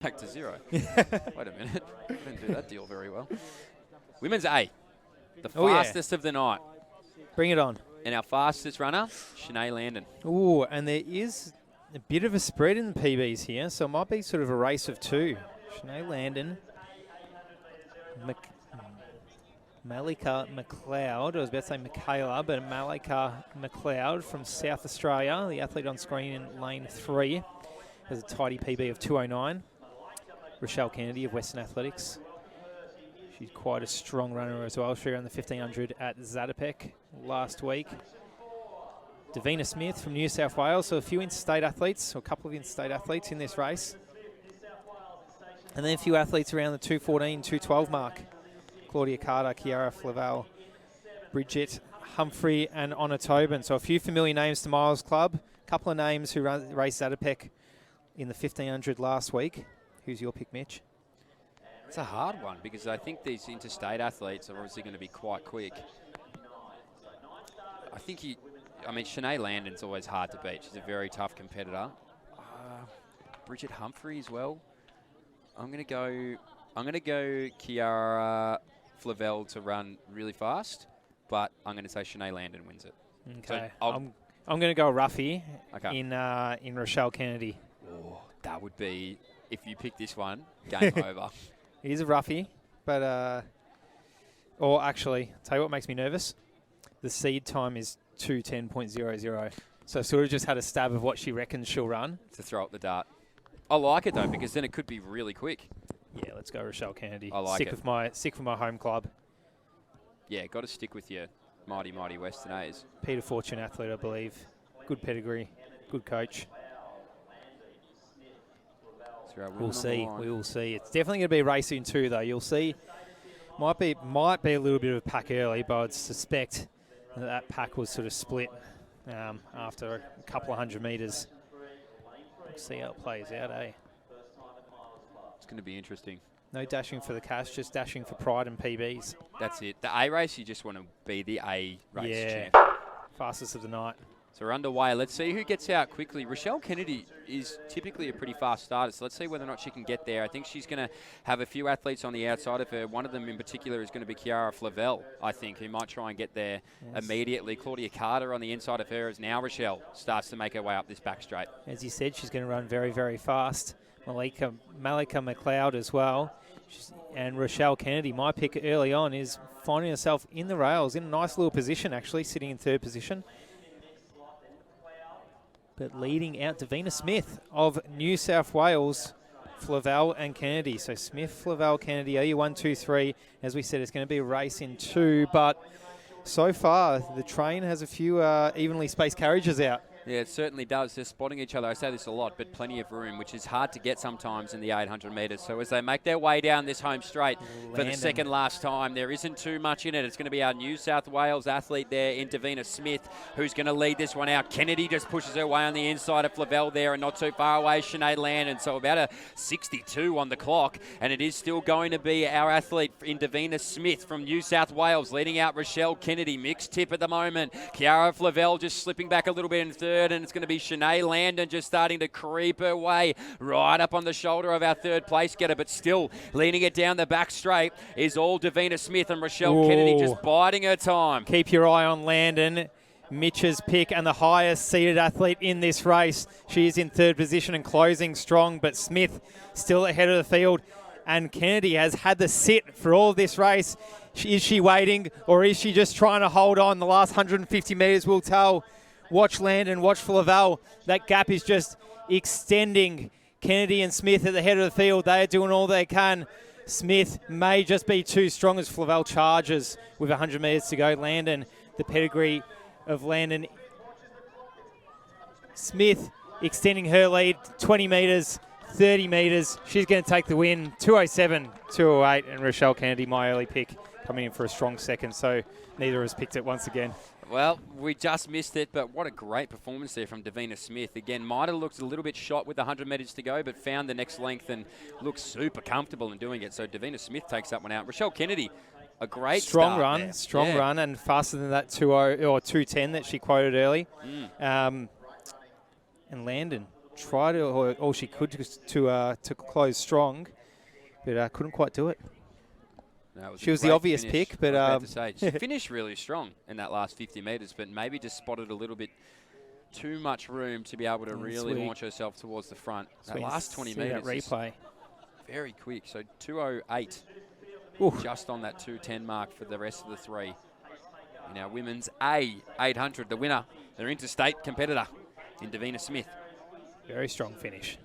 back to 0. Wait a minute. I didn't do that deal very well. Women's A, the fastest of the night. Bring it on. And our fastest runner, Shanae Landon. Ooh, and there is a bit of a spread in the PBs here, so it might be sort of a race of two. Shanae Landon, Malika McLeod. I was about to say Michaela, but Malika McLeod from South Australia, the athlete on screen in lane 3, has a tidy PB of 2:09. Rochelle Kennedy of Western Athletics. She's quite a strong runner as well. She ran the 1500 at Zatopek last week. Davina Smith from New South Wales. So a few interstate athletes, or a couple of interstate athletes in this race. And then a few athletes around the 2:14, 2:12 mark. Claudia Carter, Kiara Flavel, Bridget Humphrey, and Anna Tobin. So a few familiar names to Miles Club. A couple of names who raced Zatopek in the 1500 last week. Who's your pick, Mitch? It's a hard one because I think these interstate athletes are obviously going to be quite quick. I think Shanae Landon's always hard to beat. She's a very tough competitor. Bridget Humphrey as well. I'm going to go Kiara Flavel to run really fast, but I'm going to say Shanae Landon wins it. Okay. So I'm going to go roughy in Rochelle Kennedy. Oh, that would be, if you pick this one, game over. It is a roughie, but or actually, tell you what makes me nervous. The seed time is 2:10.00. So sort of just had a stab of what she reckons she'll run. To throw up the dart. I like it though, because then it could be really quick. Yeah, let's go Rochelle Kennedy. I like it. Stick with my home club. Yeah, got to stick with your mighty Western A's. Peter Fortune athlete, I believe. Good pedigree, good coach. We'll see. We will see. It's definitely going to be a race in 2, though. You'll see. Might be a little bit of a pack early, but I'd suspect that pack was sort of split after a couple of 100 metres. We'll see how it plays out, eh? It's going to be interesting. No dashing for the cash, just dashing for pride and PBs. That's it. The A race, you just want to be the A race champ. Fastest of the night. So we're underway. Let's see who gets out quickly. Rochelle Kennedy is typically a pretty fast starter, so let's see whether or not she can get there. I think she's going to have a few athletes on the outside of her. One of them in particular is going to be Kiara Flavel, I think, who might try and get there immediately. Claudia Carter on the inside of her as now Rochelle starts to make her way up this back straight. As you said, she's going to run very, very fast. Malika McLeod as well. And Rochelle Kennedy, my pick early on, is finding herself in the rails, in a nice little position, actually, sitting in 3rd position. But leading out Davina Smith of New South Wales, Flavel and Kennedy. So Smith, Flavel, Kennedy, are you 1, 2, 3? As we said, it's going to be a race in 2, but so far the train has a few evenly spaced carriages out. Yeah, it certainly does. They're spotting each other. I say this a lot, but plenty of room, which is hard to get sometimes in the 800 metres. So as they make their way down this home straight for the second last time, there isn't too much in it. It's going to be our New South Wales athlete there in Davina Smith who's going to lead this one out. Kennedy just pushes her way on the inside of Flavel there, and not too far away, Shanae Landon. So about a 62 on the clock, and it is still going to be our athlete in Davina Smith from New South Wales leading out Rochelle Kennedy. Mixed tip at the moment. Kiara Flavel just slipping back a little bit in 3rd, and it's going to be Shanae Landon just starting to creep her way right up on the shoulder of our 3rd place getter, but still leading it down the back straight is all Davina Smith, and Rochelle Kennedy just biding her time. Keep your eye on Landon. Mitch's pick and the highest seeded athlete in this race. She is in 3rd position and closing strong, but Smith still ahead of the field, and Kennedy has had the sit for all of this race. Is she waiting, or is she just trying to hold on? The last 150 metres will tell. Watch Landon, watch Flavel. That gap is just extending. Kennedy and Smith at the head of the field. They are doing all they can. Smith may just be too strong as Flavel charges with 100 metres to go. Landon, the pedigree of Landon. Smith extending her lead, 20 metres, 30 metres. She's going to take the win, 2:07, 2:08, and Rochelle Kennedy, my early pick, coming in for a strong second. So neither of us picked it once again. Well, we just missed it, but what a great performance there from Davina Smith. Again, might have looked a little bit shot with 100 metres to go, but found the next length and looks super comfortable in doing it. So Davina Smith takes that one out. Rochelle Kennedy, a great strong start run, there. Strong run, and faster than that 2:0 or 2:10 that she quoted early. And Landon tried all she could to close strong, but couldn't quite do it. No, She was the obvious pick, but I was about to say, she finished really strong in that last 50 metres, but maybe just spotted a little bit too much room to be able to really launch herself towards the front. That last 20 metres, that replay, very quick. So 2:08, just on that 2:10 mark for the rest of the three. In our women's A800, the winner, their interstate competitor in Davina Smith. Very strong finish.